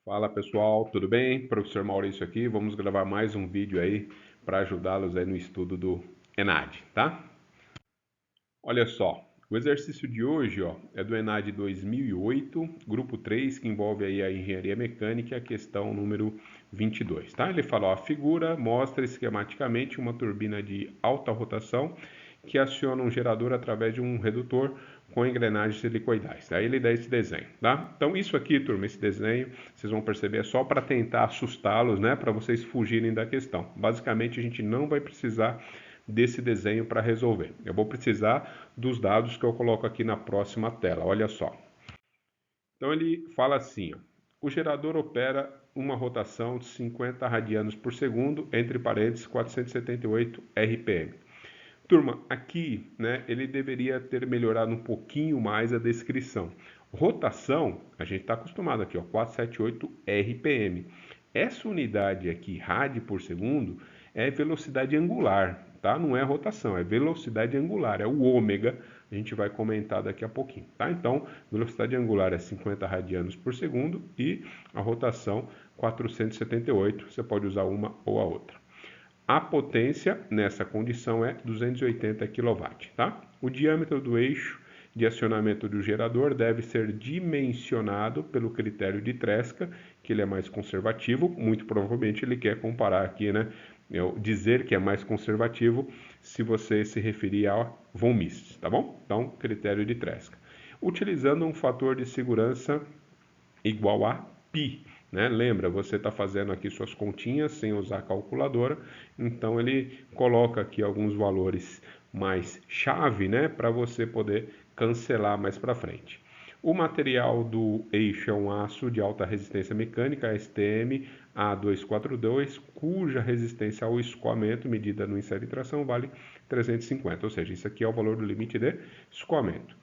Fala pessoal, tudo bem? Professor Maurício aqui. Vamos gravar mais um vídeo aí para ajudá-los aí no estudo do ENAD, tá? Olha só, o exercício de hoje, ó, é do ENAD 2008, grupo 3, que envolve aí a engenharia mecânica, a questão número 22, tá? Ele fala, ó, a figura mostra esquematicamente uma turbina de alta rotação que aciona um gerador através de um redutor com engrenagens helicoidais. Aí ele dá esse desenho, tá? Então isso aqui, turma, esse desenho, vocês vão perceber é só para tentar assustá-los, né? Para vocês fugirem da questão. Basicamente a gente não vai precisar desse desenho para resolver. Eu vou precisar dos dados que eu coloco aqui na próxima tela. Olha só. Então ele fala assim, ó, o gerador opera uma rotação de 50 radianos por segundo, entre parênteses 478 RPM. Turma, aqui, né, ele deveria ter melhorado um pouquinho mais a descrição. Rotação, a gente está acostumado aqui, ó, 478 RPM. Essa unidade aqui, rad por segundo, é velocidade angular, tá? Não é rotação, é velocidade angular, é o ômega. A gente vai comentar daqui a pouquinho, tá? Então, velocidade angular é 50 radianos por segundo e a rotação 478. Você pode usar uma ou a outra. A potência nessa condição é 280 kW, tá? O diâmetro do eixo de acionamento do gerador deve ser dimensionado pelo critério de Tresca, que ele é mais conservativo, muito provavelmente ele quer comparar aqui, né? Dizer que é mais conservativo se você se referir a von Mises, tá bom? Então, critério de Tresca. Utilizando um fator de segurança igual a π, né? Lembra, você está fazendo aqui suas continhas sem usar a calculadora, então ele coloca aqui alguns valores mais chave, né, para você poder cancelar mais para frente. O material do eixo é um aço de alta resistência mecânica, STM A242, cuja resistência ao escoamento medida no insere de tração vale 350, ou seja, isso aqui é o valor do limite de escoamento.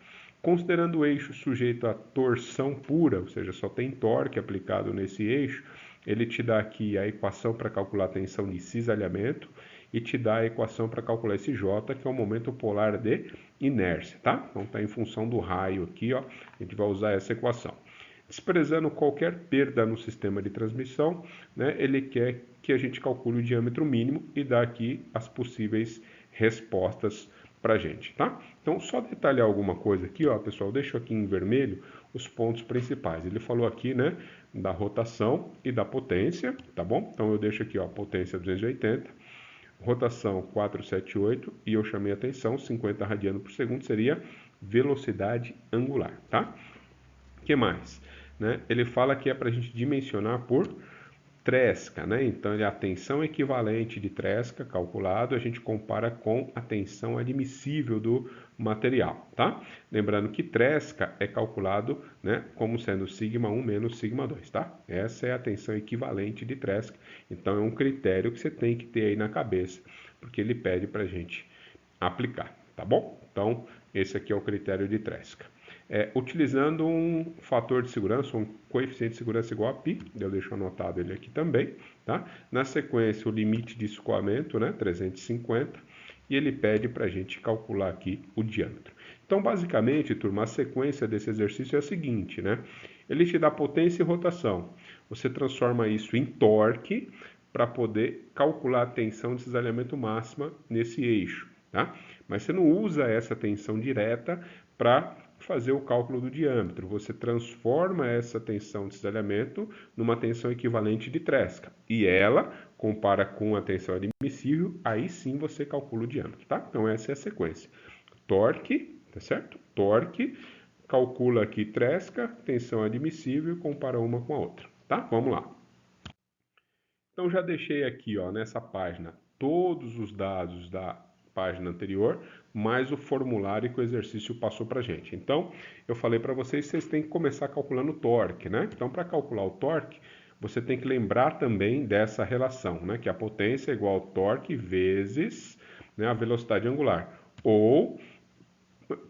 Considerando o eixo sujeito a torção pura, ou seja, só tem torque aplicado nesse eixo, ele te dá aqui a equação para calcular a tensão de cisalhamento e te dá a equação para calcular esse J, que é o momento polar de inércia, tá? Então está em função do raio aqui, ó, a gente vai usar essa equação. Desprezando qualquer perda no sistema de transmissão, né, ele quer que a gente calcule o diâmetro mínimo e dá aqui as possíveis respostas para a gente, tá? Então, só detalhar alguma coisa aqui, ó, pessoal, deixo aqui em vermelho os pontos principais. Ele falou aqui, né, da rotação e da potência, tá bom? Então, eu deixo aqui, ó, potência 280, rotação 478 e eu chamei a atenção, 50 radianos por segundo seria velocidade angular, tá? O que mais? Né? Ele fala que é para a gente dimensionar por Tresca, né? Então, a tensão equivalente de Tresca calculado, a gente compara com a tensão admissível do material, tá? Lembrando que Tresca é calculado, né, como sendo sigma 1 menos sigma 2, tá? Essa é a tensão equivalente de Tresca. Então, é um critério que você tem que ter aí na cabeça, porque ele pede para a gente aplicar, tá bom? Então, esse aqui é o critério de Tresca. Utilizando um fator de segurança, um coeficiente de segurança igual a π, eu deixo anotado ele aqui também, tá? Na sequência, o limite de escoamento, né, 350, e ele pede para a gente calcular aqui o diâmetro. Então, basicamente, turma, a sequência desse exercício é a seguinte, né? Ele te dá potência e rotação. Você transforma isso em torque para poder calcular a tensão de cisalhamento máxima nesse eixo, tá? Mas você não usa essa tensão direta para fazer o cálculo do diâmetro. Você transforma essa tensão de cisalhamento numa tensão equivalente de Tresca. E ela compara com a tensão admissível, aí sim você calcula o diâmetro, tá? Então essa é a sequência. Torque, tá certo? Torque, calcula aqui Tresca, tensão admissível e compara uma com a outra, tá? Vamos lá. Então já deixei aqui, ó, nessa página todos os dados da página anterior, mais o formulário que o exercício passou para a gente. Então, eu falei para vocês que vocês têm que começar calculando o torque, né? Então, para calcular o torque, você tem que lembrar também dessa relação, né? Que a potência é igual ao torque vezes, né, a velocidade angular. Ou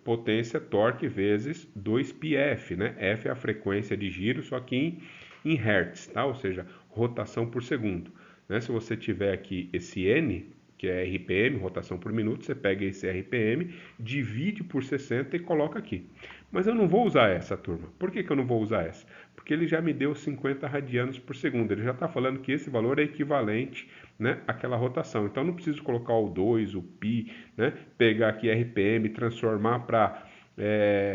potência torque vezes 2πf, né? F é a frequência de giro, só que em hertz, tá? Ou seja, rotação por segundo. Né? Se você tiver aqui esse N, que é RPM, rotação por minuto, você pega esse RPM, divide por 60 e coloca aqui. Mas eu não vou usar essa, turma. Por que eu não vou usar essa? Porque Porque ele já me deu 50 radianos por segundo. Ele já está falando que esse valor é equivalente, né, àquela rotação. Então, não preciso colocar o 2, o π, né, pegar aqui RPM, transformar para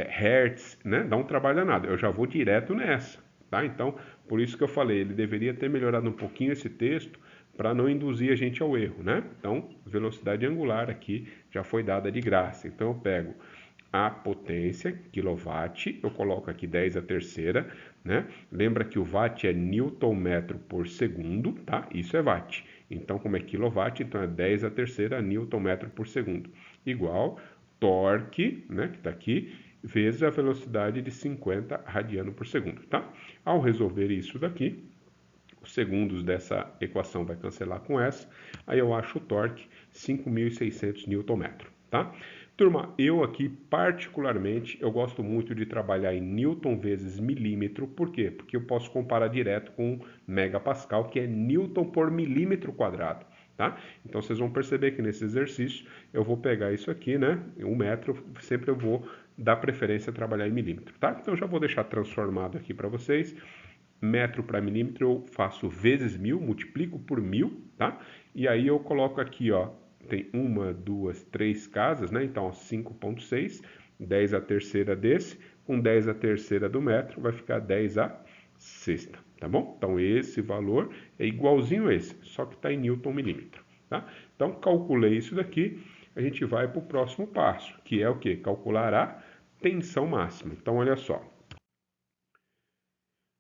Hertz, né, dá um trabalho danado. Eu já vou direto nessa, tá? Então, por isso que eu falei, ele deveria ter melhorado um pouquinho esse texto para não induzir a gente ao erro, né? Então, velocidade angular aqui já foi dada de graça. Então, eu pego a potência, quilowatt, eu coloco aqui 10 a terceira, né? Lembra que o watt é newton metro por segundo, tá? Isso é watt. Então, como é quilowatt, então é 10 a terceira newton metro por segundo. Igual torque, né, que está aqui, vezes a velocidade de 50 radiano por segundo, tá? Ao resolver isso daqui, os segundos dessa equação vai cancelar com essa, aí eu acho o torque 5.600 Nm, tá? Turma, eu aqui particularmente, eu gosto muito de trabalhar em Newton vezes milímetro, por quê? Porque eu posso comparar direto com megapascal, que é Newton por milímetro quadrado, tá? Então vocês vão perceber que nesse exercício eu vou pegar isso aqui, né? Um metro, sempre eu vou dar preferência a trabalhar em milímetro, tá? Então já vou deixar transformado aqui para vocês. Metro para milímetro eu faço vezes 1000, multiplico por 1000, tá? E aí eu coloco aqui, ó, tem 1, 2, 3 casas, né? Então, 5,6, 10 a terceira desse, com 10 a terceira do metro, vai ficar 10 a sexta, tá bom? Então, esse valor é igualzinho a esse, só que está em Newton milímetro, tá? Então, calculei isso daqui, a gente vai para o próximo passo, que é o quê? Calcular a tensão máxima. Então, olha só.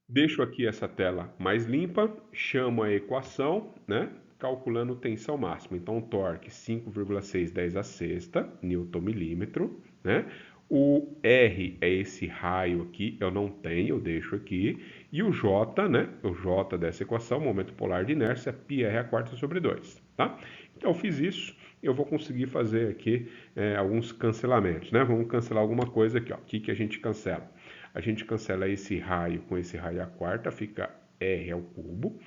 Deixo aqui essa tela mais limpa, chamo a equação, né? Calculando tensão máxima. Então, torque 5,6 10 a sexta, newton milímetro, né? O R é esse raio aqui, eu não tenho, eu deixo aqui. E o J, né? O J dessa equação, momento polar de inércia, πr a quarta sobre 2, tá? Então, eu fiz isso, eu vou conseguir fazer aqui alguns cancelamentos, né? Vamos cancelar alguma coisa aqui, ó. O que a gente cancela? A gente cancela esse raio com esse raio à quarta, fica R ao cubo.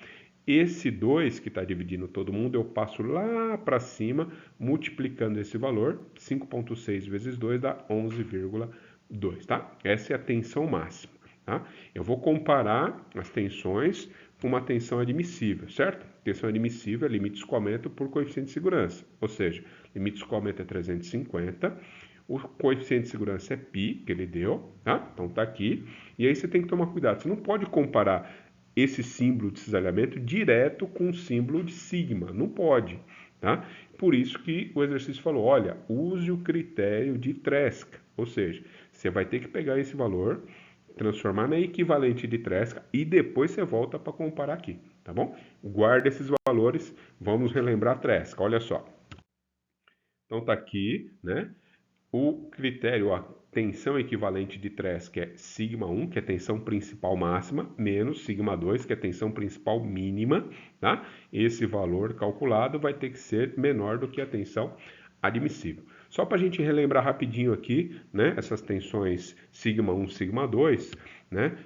Esse 2 que está dividindo todo mundo, eu passo lá para cima, multiplicando esse valor, 5,6 vezes 2 dá 11,2, tá? Essa é a tensão máxima, tá? Eu vou comparar as tensões com uma tensão admissível, certo? Tensão admissível é limite de escoamento por coeficiente de segurança, ou seja, limite de escoamento é 350, o coeficiente de segurança é π, que ele deu, tá? Então tá aqui. E aí você tem que tomar cuidado. Você não pode comparar esse símbolo de cisalhamento direto com o símbolo de sigma. Não pode, tá? Por isso que o exercício falou, olha, use o critério de Tresca. Ou seja, você vai ter que pegar esse valor, transformar na equivalente de Tresca e depois você volta para comparar aqui, tá bom? Guarda esses valores, vamos relembrar a Tresca, olha só. Então tá aqui, né? O critério, a tensão equivalente de Tresca é σ1, que é a tensão principal máxima, menos σ2, que é a tensão principal mínima, tá? Esse valor calculado vai ter que ser menor do que a tensão admissível. Só para a gente relembrar rapidinho aqui, né, essas tensões σ1, σ2, né,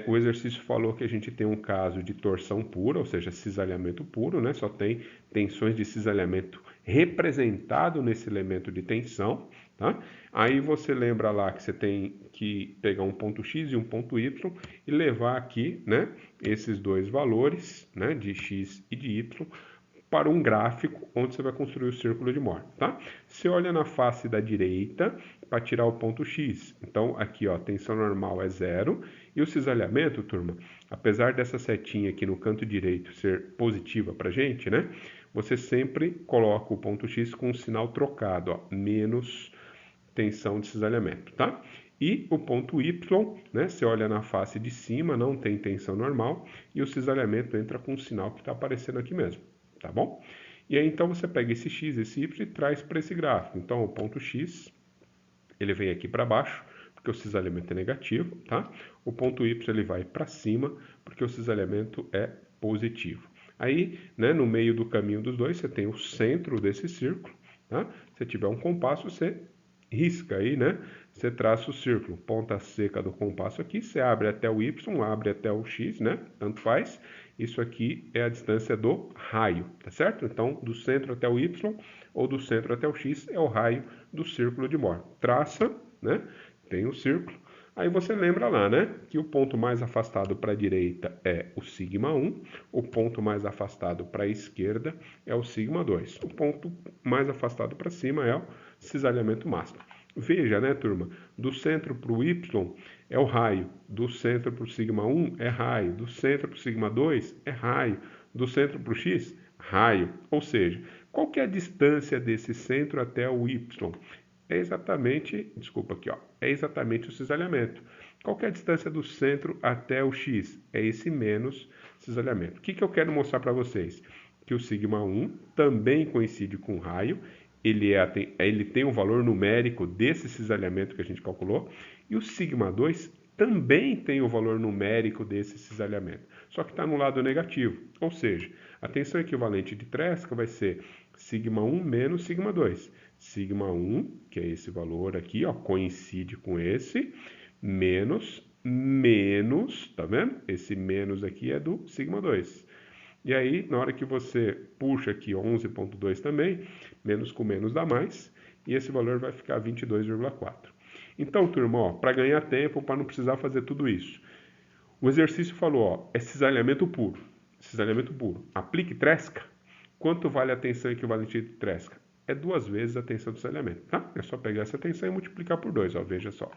o exercício falou que a gente tem um caso de torção pura, ou seja, cisalhamento puro, né, só tem tensões de cisalhamento representado nesse elemento de tensão, tá? Aí você lembra lá que você tem que pegar um ponto X e um ponto Y e levar aqui, né, esses dois valores, né, de X e de Y, para um gráfico onde você vai construir o círculo de Mohr, tá? Você olha na face da direita para tirar o ponto X. Então, aqui, ó, tensão normal é 0. E o cisalhamento, turma, apesar dessa setinha aqui no canto direito ser positiva para a gente, né? Você sempre coloca o ponto X com um sinal trocado, ó, menos tensão de cisalhamento, tá? E o ponto Y, né? Você olha na face de cima, não tem tensão normal, e o cisalhamento entra com o sinal que está aparecendo aqui mesmo, tá bom? E aí então você pega esse X, esse Y e traz para esse gráfico. Então o ponto X, ele vem aqui para baixo, porque o cisalhamento é negativo, tá? O ponto Y ele vai para cima, porque o cisalhamento é positivo. Aí, né, no meio do caminho dos dois, você tem o centro desse círculo, tá? Se tiver um compasso, você risca aí, né? Você traça o círculo, ponta seca do compasso aqui, você abre até o Y, abre até o X, né? Tanto faz. Isso aqui é a distância do raio, tá certo? Então, do centro até o Y ou do centro até o X é o raio do círculo de Mohr. Traça, né? Tem o círculo, Aí você lembra lá, né, que o ponto mais afastado para a direita é o sigma1, o ponto mais afastado para a esquerda é o sigma2. O ponto mais afastado para cima é o cisalhamento máximo. Veja, né, turma, do centro para o y é o raio, do centro para o sigma1 é raio, do centro para o sigma2 é raio, do centro para o x, raio. Ou seja, qual que é a distância desse centro até o y? É exatamente, desculpa aqui, ó, é exatamente o cisalhamento. Qual que é a distância do centro até o x? É esse menos cisalhamento. O que eu quero mostrar para vocês? Que o sigma1 também coincide com o raio, ele tem um valor numérico desse cisalhamento que a gente calculou, e o sigma2 também tem o valor numérico desse cisalhamento, só que está no lado negativo, ou seja, a tensão equivalente de Tresca vai ser sigma1 menos sigma2. Sigma1, que é esse valor aqui, ó, coincide com esse, menos, tá vendo? Esse menos aqui é do sigma2. E aí, na hora que você puxa aqui 11,2 também, menos com menos dá mais, e esse valor vai ficar 22,4. Então, turma, para ganhar tempo, para não precisar fazer tudo isso, o exercício falou, ó, é cisalhamento puro. Cisalhamento puro. Aplique Tresca. Quanto vale a tensão equivalente de Tresca? É 2 vezes a tensão do cisalhamento, tá? É só pegar essa tensão e multiplicar por 2, ó, veja só.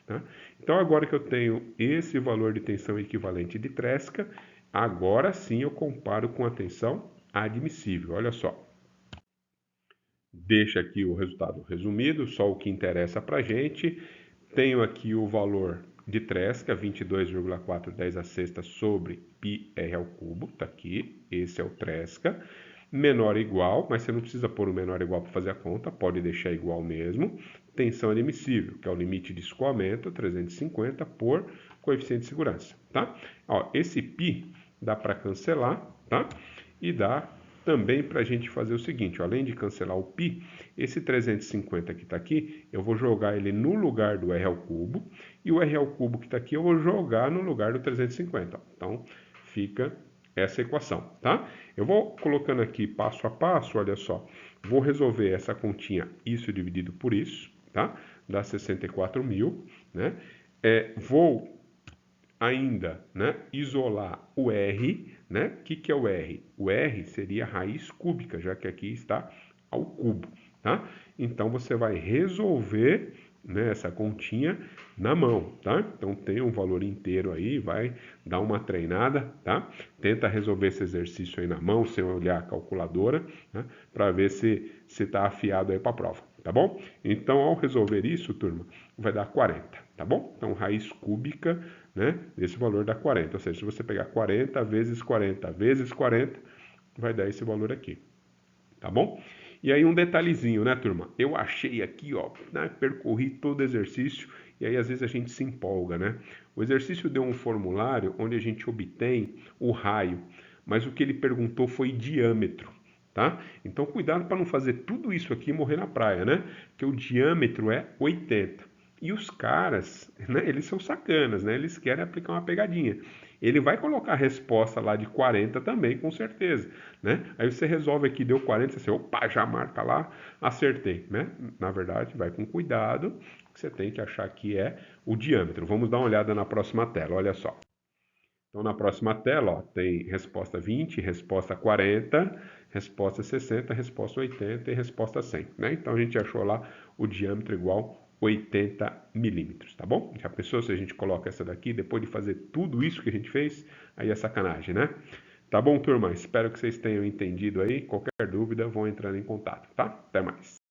Tá? Então, agora que eu tenho esse valor de tensão equivalente de Tresca, agora sim eu comparo com a tensão admissível. Olha só. Deixa aqui o resultado resumido, só o que interessa para a gente. Tenho aqui o valor de Tresca, 22,410 a sexta sobre πr ao cubo, tá aqui, esse é o Tresca. Menor ou igual, mas você não precisa pôr o menor ou igual para fazer a conta, pode deixar igual mesmo. Tensão admissível, que é o limite de escoamento, 350 por coeficiente de segurança, tá? Ó, esse π dá para cancelar, tá? E dá também para a gente fazer o seguinte, ó, além de cancelar o π, esse 350 que está aqui, eu vou jogar ele no lugar do r ao cubo, e o r ao cubo que está aqui eu vou jogar no lugar do 350. Ó. Então, fica essa equação, tá? Eu vou colocando aqui passo a passo, olha só, vou resolver essa continha, isso dividido por isso, tá? Dá 64.000, né? Vou ainda, né, isolar o R, né? O que é o R? O R seria a raiz cúbica, já que aqui está ao cubo, tá? Então, você vai resolver, né, essa continha na mão, tá? Então, tem um valor inteiro aí, vai dar uma treinada, tá? Tenta resolver esse exercício aí na mão, sem olhar a calculadora, né? Para ver se está afiado aí para a prova, tá bom? Então, ao resolver isso, turma, vai dar 40, tá bom? Então, raiz cúbica, né, esse valor dá 40, ou seja, se você pegar 40 vezes 40 vezes 40, vai dar esse valor aqui, tá bom? E aí um detalhezinho, né, turma? Eu achei aqui, ó, né, percorri todo o exercício, e aí às vezes a gente se empolga, né? O exercício deu um formulário onde a gente obtém o raio, mas o que ele perguntou foi diâmetro, tá? Então cuidado para não fazer tudo isso aqui e morrer na praia, né? Porque o diâmetro é 80. E os caras, né, eles são sacanas, né? Eles querem aplicar uma pegadinha. Ele vai colocar a resposta lá de 40 também, com certeza, né? Aí você resolve aqui, deu 40, você, opa, já marca lá, acertei, né? Na verdade, vai com cuidado, que você tem que achar que é o diâmetro. Vamos dar uma olhada na próxima tela, olha só. Então, na próxima tela, ó, tem resposta 20, resposta 40, resposta 60, resposta 80 e resposta 100, né? Então, a gente achou lá o diâmetro igual 80 milímetros, tá bom? Já pensou se a gente coloca essa daqui, depois de fazer tudo isso que a gente fez, aí é sacanagem, né? Tá bom, turma? Espero que vocês tenham entendido aí. Qualquer dúvida, vão entrando em contato, tá? Até mais.